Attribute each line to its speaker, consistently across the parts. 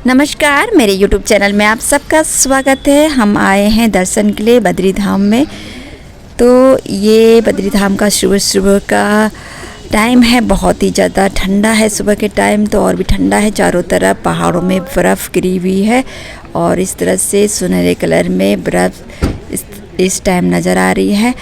Speaker 1: नमस्कार, मेरे YouTube channel में आप सबका स्वागत है। हम आए हैं दर्शन के लिए बद्री धाम में। तो ये बद्री धाम का सुबह का टाइम है, बहुत ही ज़्यादा ठंडा है। सुबह के टाइम तो और भी ठंडा है। चारों तरफ पहाड़ों में बर्फ़ गिरी हुई है और इस तरह से सुनहरे कलर में बर्फ़ इस टाइम नज़र आ रही है।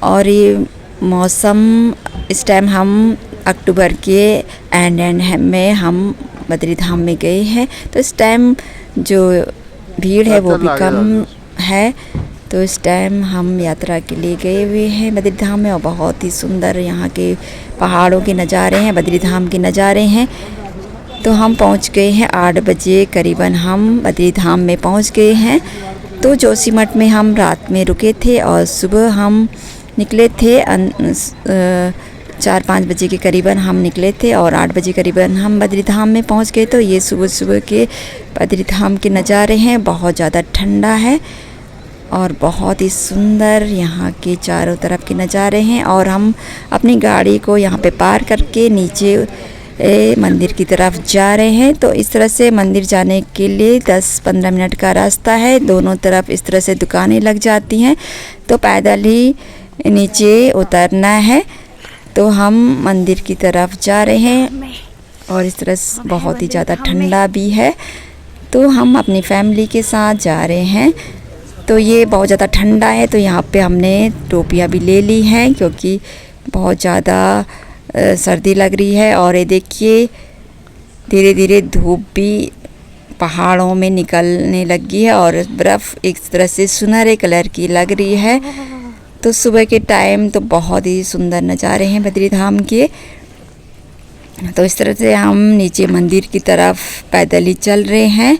Speaker 1: और ये मौसम इस टाइम हम अक्टूबर के एंड में हम बद्री धाम में गए हैं, तो इस टाइम जो भीड़ है वो भी कम है। तो इस टाइम हम यात्रा के लिए गए हुए हैं बद्री धाम में और बहुत ही सुंदर यहाँ के पहाड़ों के नज़ारे हैं, बद्री धाम के नज़ारे हैं। तो हम पहुँच गए हैं 8 बजे करीबन हम बद्री धाम में पहुँच गए हैं। तो जोशीमठ में हम रात में रुके थे और सुबह हम निकले थे 4-5 बजे के करीबन हम निकले थे और 8 बजे करीबन हम बद्री धाम में पहुंच गए। तो ये सुबह सुबह के बद्री धाम के नज़ारे हैं। बहुत ज़्यादा ठंडा है और बहुत ही सुंदर यहाँ के चारों तरफ के नज़ारे हैं। और हम अपनी गाड़ी को यहाँ पे पार करके नीचे मंदिर की तरफ जा रहे हैं। तो इस तरह से मंदिर जाने के लिए 10-15 मिनट का रास्ता है। दोनों तरफ इस तरह से दुकानें लग जाती हैं, तो पैदल ही नीचे उतरना है। तो हम मंदिर की तरफ जा रहे हैं और इस तरह से बहुत ही ज़्यादा ठंडा भी है। तो हम अपनी फैमिली के साथ जा रहे हैं। तो ये बहुत ज़्यादा ठंडा है, तो यहाँ पे हमने टोपियाँ भी ले ली हैं क्योंकि बहुत ज़्यादा सर्दी लग रही है। और ये देखिए धीरे धीरे धूप भी पहाड़ों में निकलने लगी है और बर्फ़ एक तरह से सुनहरे कलर की लग रही है। तो सुबह के टाइम तो बहुत ही सुंदर नज़ारे हैं बद्री धाम के। तो इस तरह से हम नीचे मंदिर की तरफ पैदल ही चल रहे हैं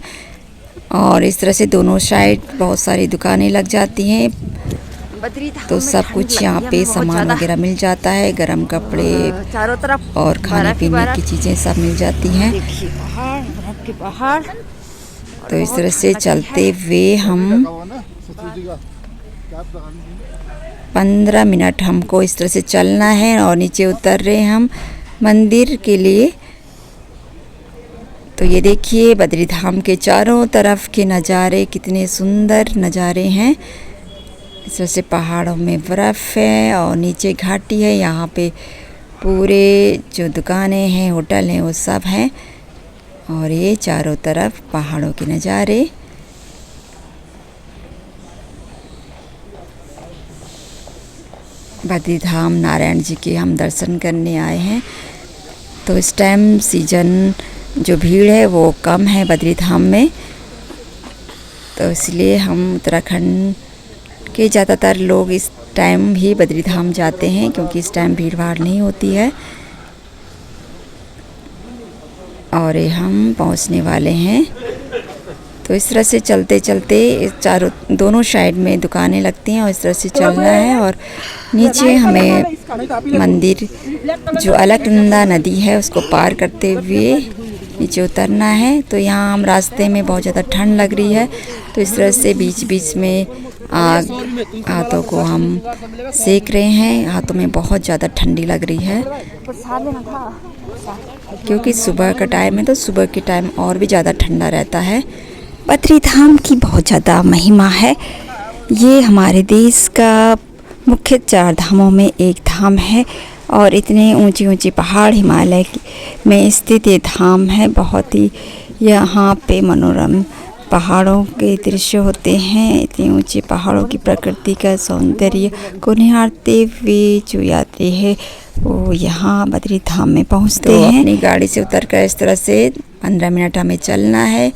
Speaker 1: और इस तरह से दोनों साइड बहुत सारी दुकानें लग जाती हैं। तो सब कुछ यहाँ पे सामान वगैरह मिल जाता है, गरम कपड़े
Speaker 2: चारों तरफ
Speaker 1: और खाने पीने की चीज़ें सब मिल जाती हैं।
Speaker 2: पहाड़
Speaker 1: तो इस तरह से चलते हुए हम 15 मिनट हमको इस तरह से चलना है और नीचे उतर रहे हैं हम मंदिर के लिए। तो ये देखिए बद्री धाम के चारों तरफ के नज़ारे कितने सुंदर नज़ारे हैं। इस तरह से पहाड़ों में बर्फ़ है और नीचे घाटी है। यहाँ पे पूरे जो दुकानें हैं, होटल हैं, वो सब हैं और ये चारों तरफ पहाड़ों के नज़ारे। बद्री धाम नारायण जी के हम दर्शन करने आए हैं। तो इस टाइम सीजन जो भीड़ है वो कम है बद्री धाम में, तो इसलिए हम उत्तराखंड के ज़्यादातर लोग इस टाइम ही बद्री धाम जाते हैं क्योंकि इस टाइम भीड़ भाड़ नहीं होती है। और ये हम पहुंचने वाले हैं। तो इस तरह से चलते चलते चारों दोनों साइड में दुकानें लगती हैं और इस तरह से चलना है। और नीचे हमें मंदिर जो अलकनंदा नदी है उसको पार करते हुए नीचे उतरना है। तो यहाँ हम रास्ते में बहुत ज़्यादा ठंड लग रही है, तो इस तरह से बीच बीच में आग हाथों को हम सेक रहे हैं। हाथों में बहुत ज़्यादा ठंडी लग रही है क्योंकि सुबह का टाइम है, तो सुबह के टाइम और भी ज़्यादा ठंडा रहता है। बद्री धाम की बहुत ज़्यादा महिमा है। ये हमारे देश का मुख्य 4 धामों में एक धाम है और इतने ऊंचे ऊंचे पहाड़ हिमालय में स्थित ये धाम है। बहुत ही यहाँ पे मनोरम पहाड़ों के दृश्य होते हैं। इतने ऊंचे पहाड़ों की प्रकृति का सौंदर्य को निहारते हुए जो यात्री है वो यहाँ बद्री धाम में पहुँचते हैं। अपनी गाड़ी से उतरकर इस तरह से 15 मिनट हमें चलना है।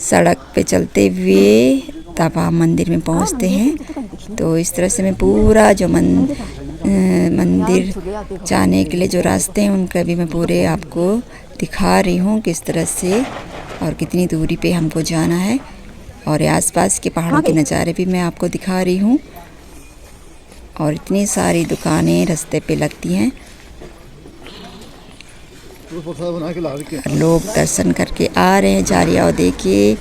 Speaker 1: सड़क पे चलते हुए तब हम मंदिर में पहुंचते हैं। तो इस तरह से मैं पूरा जो मंदिर जाने के लिए जो रास्ते हैं उनका भी मैं पूरे आपको दिखा रही हूँ किस तरह से और कितनी दूरी पे हमको जाना है। और आसपास के पहाड़ों के नज़ारे भी मैं आपको दिखा रही हूँ। और इतनी सारी दुकानें रास्ते पे लगती हैं, लोग दर्शन करके आ रहे हैं, जा रहे हैं। और देखिए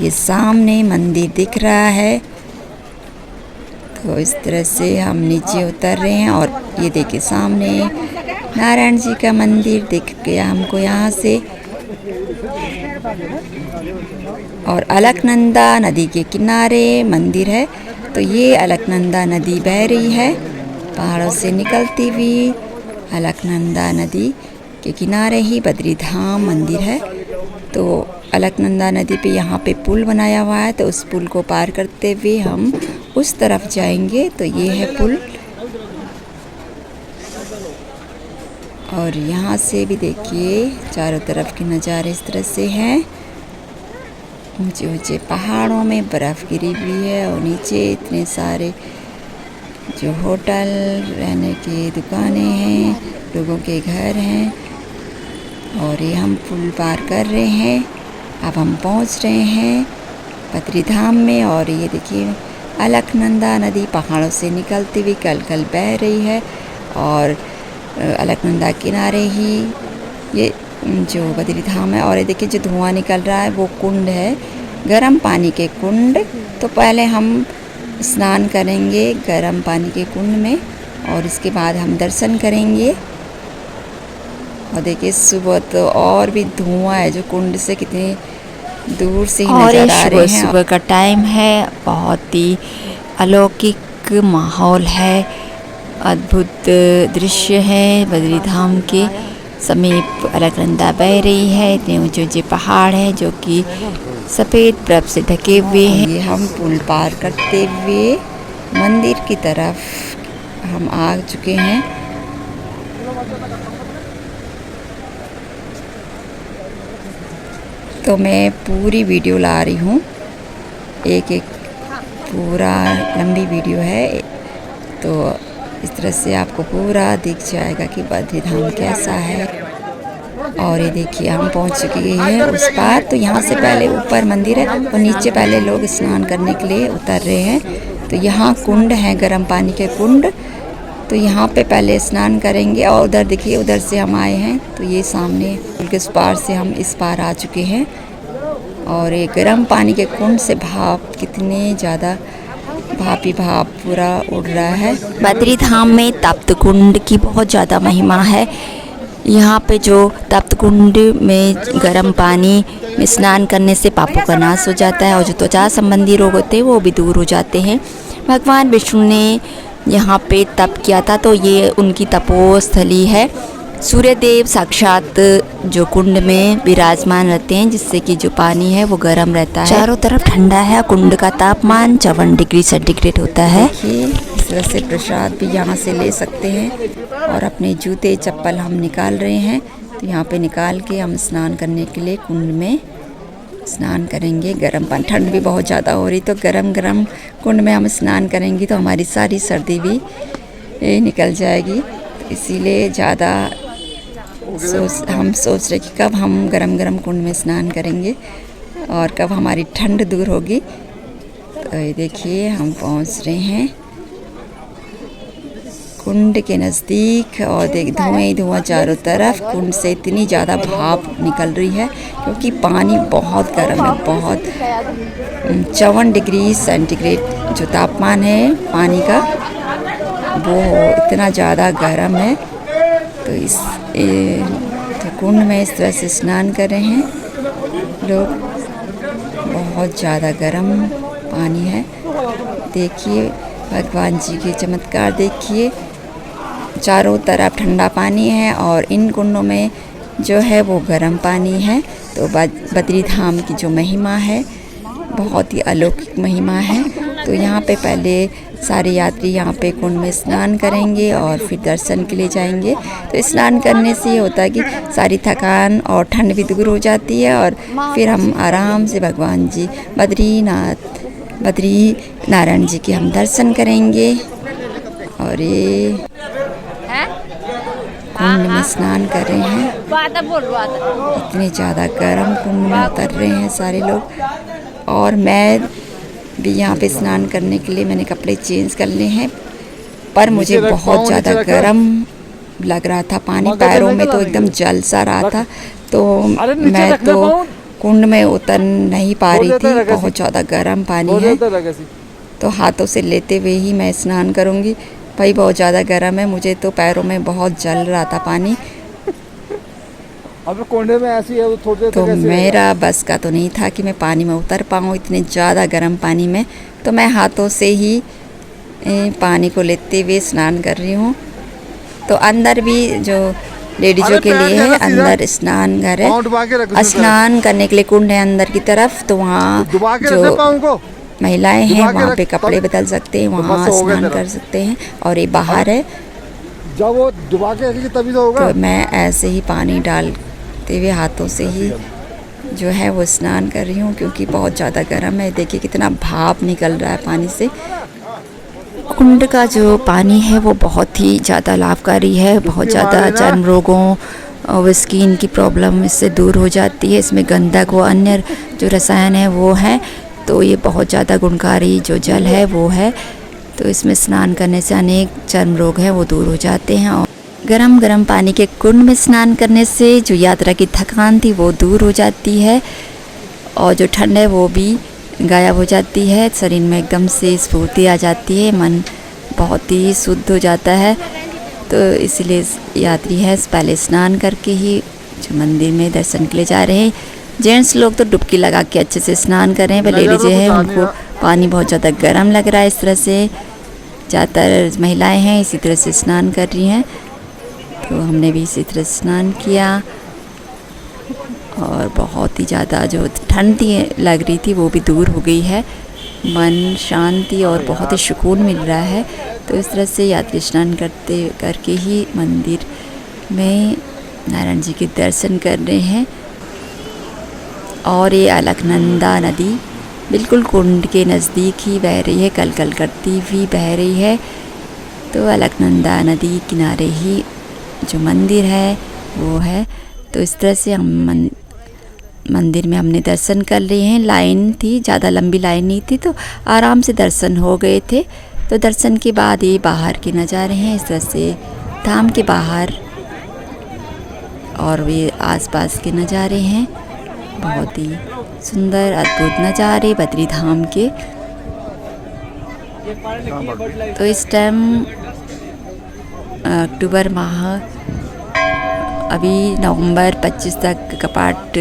Speaker 1: ये सामने मंदिर दिख रहा है। तो इस तरह से हम नीचे उतर रहे हैं और ये देखिए सामने नारायण जी का मंदिर दिख गया हमको यहाँ से। और अलकनंदा नदी के किनारे मंदिर है। तो ये अलकनंदा नदी बह रही है पहाड़ों से निकलती हुई। अलकनंदा नदी के किनारे ही बद्रीधाम मंदिर है। तो अलकनंदा नदी पे यहाँ पे पुल बनाया हुआ है, तो उस पुल को पार करते हुए हम उस तरफ जाएंगे। तो ये है पुल, और यहाँ से भी देखिए चारों तरफ के नज़ारे इस तरह से हैं। ऊंचे ऊंचे पहाड़ों में बर्फ़ गिरी हुई है, और नीचे इतने सारे जो होटल, रहने की दुकानें हैं, लोगों के घर हैं। और ये हम पुल पार कर रहे हैं। अब हम पहुंच रहे हैं बद्रीधाम में। और ये देखिए अलकनंदा नदी पहाड़ों से निकलती हुई कल कल बह रही है। और अलकनंदा किनारे ही ये जो बद्रीधाम है। और ये देखिए जो धुआं निकल रहा है वो कुंड है, गर्म पानी के कुंड। तो पहले हम स्नान करेंगे गर्म पानी के कुंड में, और इसके बाद हम दर्शन करेंगे। और देखिए सुबह तो और भी धुआं है, जो कुंड से कितने दूर से ही नजर आ रहे हैं।
Speaker 2: सुबह का टाइम है, बहुत ही अलौकिक माहौल है, अद्भुत दृश्य है। बद्रीधाम के समीप अलकनंदा बह रही है। इतने ऊंचे ऊंचे पहाड़ हैं जो कि सफ़ेद बर्फ से ढके हुए हैं।
Speaker 1: ये हम पुल पार करते हुए मंदिर की तरफ हम आ चुके हैं। तो मैं पूरी वीडियो ला रही हूँ, एक एक पूरा लंबी वीडियो है। तो इस तरह से आपको पूरा दिख जाएगा कि बद्रीधाम कैसा है। और ये देखिए हम पहुँच चुके हैं उस पार। तो यहाँ से पहले ऊपर मंदिर है, और नीचे पहले लोग स्नान करने के लिए उतर रहे हैं। तो यहाँ कुंड है, गर्म पानी के कुंड। तो यहाँ पे पहले स्नान करेंगे। और उधर देखिए, उधर से हम आए हैं, तो ये सामने पुल के उस पार से हम इस पार आ चुके हैं। और ये गर्म पानी के कुंड से भाप कितने ज़्यादा भाप ही भाप पूरा उड़ रहा है।
Speaker 2: बद्रीधाम में तप्त कुंड की बहुत ज़्यादा महिमा है। यहाँ पे जो तप्त कुंड में गर्म पानी में स्नान करने से पापों का नाश हो जाता है, और जो त्वचा संबंधी रोग होते हैं वो भी दूर हो जाते हैं। भगवान विष्णु ने यहाँ पे तप किया था, तो ये उनकी तपोस्थली है। सूर्यदेव साक्षात जो कुंड में विराजमान रहते हैं, जिससे कि जो पानी है वो गर्म रहता है। चारों तरफ ठंडा है। कुंड का तापमान 54 डिग्री सेंटीग्रेड होता है।
Speaker 1: इस तरह से प्रसाद भी यहाँ से ले सकते हैं। और अपने जूते चप्पल हम निकाल रहे हैं। तो यहाँ पे निकाल के हम स्नान करने के लिए कुंड में स्नान करेंगे। गर्म पानी, ठंड भी बहुत ज़्यादा हो रही, तो गरम गरम कुंड में हम स्नान करेंगे तो हमारी सारी सर्दी भी निकल जाएगी। तो इसीलिए ज़्यादा हम सोच रहे कि कब हम गरम गरम कुंड में स्नान करेंगे और कब हमारी ठंड दूर होगी। तो ये देखिए हम पहुंच रहे हैं कुंड के नज़दीक, और देख धुआं ही धुआं चारों तरफ। कुंड से इतनी ज़्यादा भाप निकल रही है क्योंकि पानी बहुत गर्म है, बहुत 54 डिग्री सेंटीग्रेड जो तापमान है पानी का, वो इतना ज़्यादा गर्म है। तो इस तो कुंड में इस तरह से स्नान कर रहे हैं लोग। बहुत ज़्यादा गर्म पानी है। देखिए भगवान जी के चमत्कार देखिए, चारों तरफ ठंडा पानी है और इन कुंडों में जो है वो गर्म पानी है। तो बद्रीधाम की जो महिमा है बहुत ही अलौकिक महिमा है। तो यहाँ पे पहले सारे यात्री यहाँ पे कुंड में स्नान करेंगे और फिर दर्शन के लिए जाएंगे। तो स्नान करने से ये होता है कि सारी थकान और ठंड भी दूर हो जाती है, और फिर हम आराम से भगवान जी बद्री नारायण जी के हम दर्शन करेंगे। और ये कुंड में स्नान कर रहे हैं, इतने ज़्यादा गर्म कुंड में उतर रहे हैं सारे लोग। और मैं भी यहाँ पे स्नान करने के लिए मैंने कपड़े चेंज कर लिए हैं, पर मुझे बहुत ज़्यादा गर्म लग रहा था। पानी पैरों में तो एकदम जल सा रहा था, तो मैं तो कुंड में उतर नहीं पा रही थी। बहुत ज़्यादा गर्म पानी है, तो हाथों से लेते हुए ही मैं स्नान करूँगी। भाई बहुत ज़्यादा गर्म है, मुझे तो पैरों में बहुत जल रहा था पानी।
Speaker 3: अब कोंडे में ऐसी है, वो थोड़ी देर
Speaker 1: तो
Speaker 3: तक ऐसे
Speaker 1: मेरा बस का तो नहीं था कि मैं पानी में उतर पाऊँ इतने ज़्यादा गर्म पानी में। तो मैं हाथों से ही पानी को लेते हुए स्नान कर रही हूँ। तो अंदर भी जो लेडीज़ों के लिए है, अंदर स्नान घर है,
Speaker 3: पाँव डुबा के रख उसमें
Speaker 1: स्नान करने के लिए कुंड है अंदर की तरफ। तो वहाँ
Speaker 3: डुबा के
Speaker 1: जो
Speaker 3: रखना पाँव को।
Speaker 1: महिलाएं हैं
Speaker 3: डुबा के
Speaker 1: वहाँ
Speaker 3: रख,
Speaker 1: पे कपड़े
Speaker 3: तब-
Speaker 1: बदल सकते हैं,
Speaker 3: तो
Speaker 1: वहाँ
Speaker 3: बस हो गया
Speaker 1: स्नान
Speaker 3: तेरा।
Speaker 1: कर सकते हैं। और ये बाहर है,
Speaker 3: जब वो डुबा के रखेगी तभी तो होगा।
Speaker 1: तो मैं ऐसे ही पानी डालते हुए हाथों से ही जो है वो स्नान कर रही हूँ, क्योंकि बहुत ज़्यादा गर्म है। देखिए कितना भाप निकल रहा है पानी से। कुंड का जो पानी है वो बहुत ही ज़्यादा लाभकारी है, बहुत ज़्यादा चर्म रोगों और स्किन की प्रॉब्लम इससे दूर हो जाती है। इसमें गंधक व अन्य जो रसायन है वो है, तो ये बहुत ज़्यादा गुणकारी जो जल है वो है। तो इसमें स्नान करने से अनेक चर्म रोग हैं वो दूर हो जाते हैं। और गरम गरम पानी के कुंड में स्नान करने से जो यात्रा की थकान थी वो दूर हो जाती है, और जो ठंड है वो भी गायब हो जाती है। शरीर में एकदम से स्फूर्ति आ जाती है, मन बहुत ही शुद्ध हो जाता है। तो इसलिए यात्री है पहले स्नान करके ही जो मंदिर में दर्शन के लिए जा रहे हैं। जेंट्स लोग तो डुबकी लगा के अच्छे से स्नान कर रहे हैं, पर लेडीज है उनको पानी बहुत ज़्यादा गर्म लग रहा है। इस तरह से ज़्यादातर महिलाएं हैं इसी तरह से स्नान कर रही हैं। तो हमने भी इसी तरह स्नान किया, और बहुत ही ज़्यादा जो ठंड थी लग रही थी वो भी दूर हो गई है। मन शांति और बहुत ही सुकून मिल रहा है। तो इस तरह से यात्री स्नान करके ही मंदिर में नारायण जी के दर्शन कर रहे हैं। और ये अलकनंदा नदी बिल्कुल कुंड के नज़दीक ही बह रही है, कलकल करती हुई बह रही है। तो अलकनंदा नदी किनारे ही जो मंदिर है वो है। तो इस तरह से हम मंदिर में हमने दर्शन कर लिए हैं। लाइन थी, ज़्यादा लंबी लाइन नहीं थी, तो आराम से दर्शन हो गए थे। तो दर्शन के बाद ये बाहर के नज़ारे हैं इस तरह से धाम के बाहर, और ये आसपास के नज़ारे हैं बहुत ही सुंदर अद्भुत नज़ारे बद्री धाम के। तो इस टाइम अक्टूबर माह, अभी नवंबर 25 तक कपाट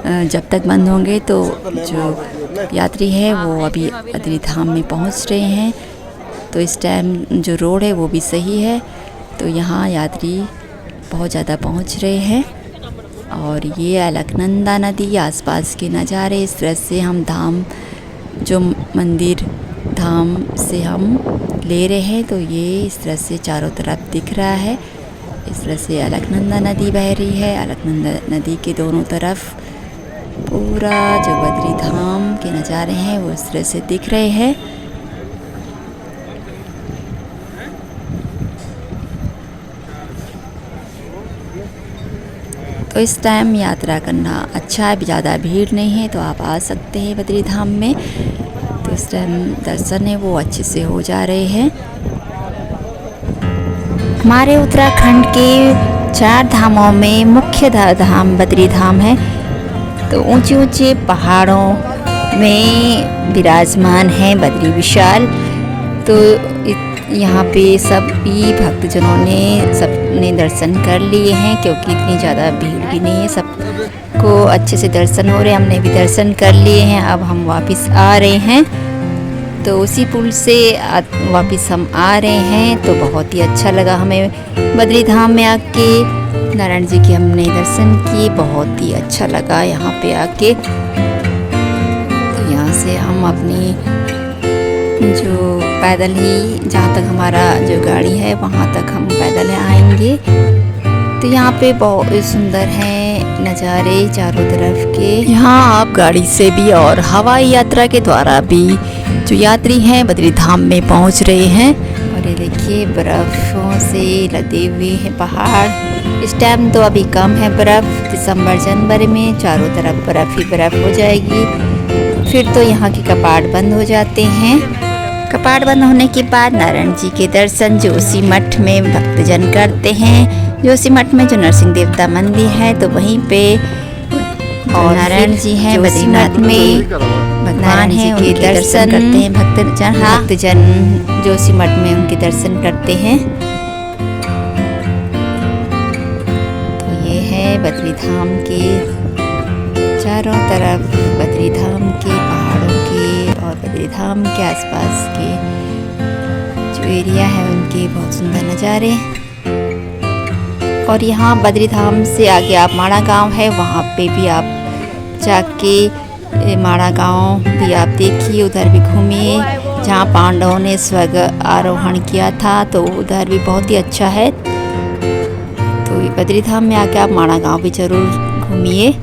Speaker 1: जब तक बंद होंगे, तो जो यात्री है वो अभी बद्री धाम में पहुंच रहे हैं। तो इस टाइम जो रोड है वो भी सही है, तो यहाँ यात्री बहुत ज़्यादा पहुंच रहे हैं। और ये अलकनंदा नदी, आसपास के नज़ारे, इस तरह से हम धाम जो मंदिर धाम से हम ले रहे हैं। तो ये इस तरह से चारों तरफ दिख रहा है। इस तरह से अलकनंदा नदी बह रही है। अलकनंदा नदी के दोनों तरफ पूरा जो बद्री धाम के नज़ारे हैं वो इस तरह से दिख रहे हैं। तो इस टाइम यात्रा करना अच्छा है, ज़्यादा भीड़ नहीं है, तो आप आ सकते हैं बद्री धाम में। तो इस टाइम दर्शन है वो अच्छे से हो जा रहे हैं। हमारे उत्तराखंड के 4 धामों में मुख्य धाम बद्री धाम है। तो ऊंचे ऊंचे पहाड़ों में विराजमान है बद्री विशाल। तो यहाँ पे सभी भक्तजनों ने सबने दर्शन कर लिए हैं, क्योंकि इतनी ज़्यादा भीड़ भी नहीं है, सबको अच्छे से दर्शन हो रहे हैं। हमने भी दर्शन कर लिए हैं। अब हम वापस आ रहे हैं, तो उसी पुल से वापस हम आ रहे हैं। तो बहुत ही अच्छा लगा हमें बद्री धाम में आके। नारायण जी के हमने दर्शन किए, बहुत ही अच्छा लगा यहाँ पे आके। तो यहाँ से हम अपनी जो पैदल ही, जहाँ तक हमारा जो गाड़ी है वहाँ तक हम पैदल आएंगे। तो यहाँ पे बहुत सुंदर हैं नज़ारे चारों तरफ के। यहाँ आप गाड़ी से भी और हवाई यात्रा के द्वारा भी जो यात्री हैं बद्री धाम में पहुँच रहे हैं। और ये देखिए बर्फ़ों से लदे हुए हैं पहाड़। इस टाइम तो अभी कम है बर्फ़, दिसंबर जनवरी में चारों तरफ बर्फ़ ही बर्फ़ हो जाएगी। फिर तो यहाँ के कपाट बंद हो जाते हैं। कपाट बंद होने के बाद नारायण जी के दर्शन जोशी मठ में भक्तजन करते हैं। जोशी मठ में जो नरसिंह देवता मंदिर है, तो वहीं पे और नारायण जी हैं बद्रीनाथ में भगवान हैं, उनके दर्शन करते हैं भक्तजन जोशी मठ में उनके दर्शन करते हैं। तो ये है बद्री चारों तरफ बद्री धाम के पहाड़ों के और बद्री धाम के आसपास के जो एरिया है उनके बहुत सुंदर नज़ारे। और यहाँ बद्री धाम से आगे आप माड़ा गांव है, वहाँ पे भी आप जाके माड़ा गांव भी आप देखिए, उधर भी घूमिए जहाँ पांडवों ने स्वर्ग आरोहण किया था, तो उधर भी बहुत ही अच्छा है। तो बद्री धाम में आके आप माड़ा गांव भी ज़रूर घूमिए।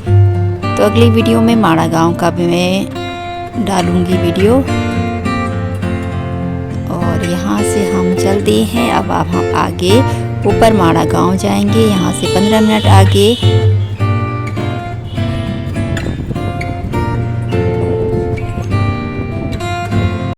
Speaker 1: तो अगली वीडियो में माड़ा गांव का भी मैं डालूँगी वीडियो। और यहाँ से हम चलते हैं, अब आप हम आगे ऊपर माड़ा गांव जाएंगे। यहाँ से 15 मिनट आगे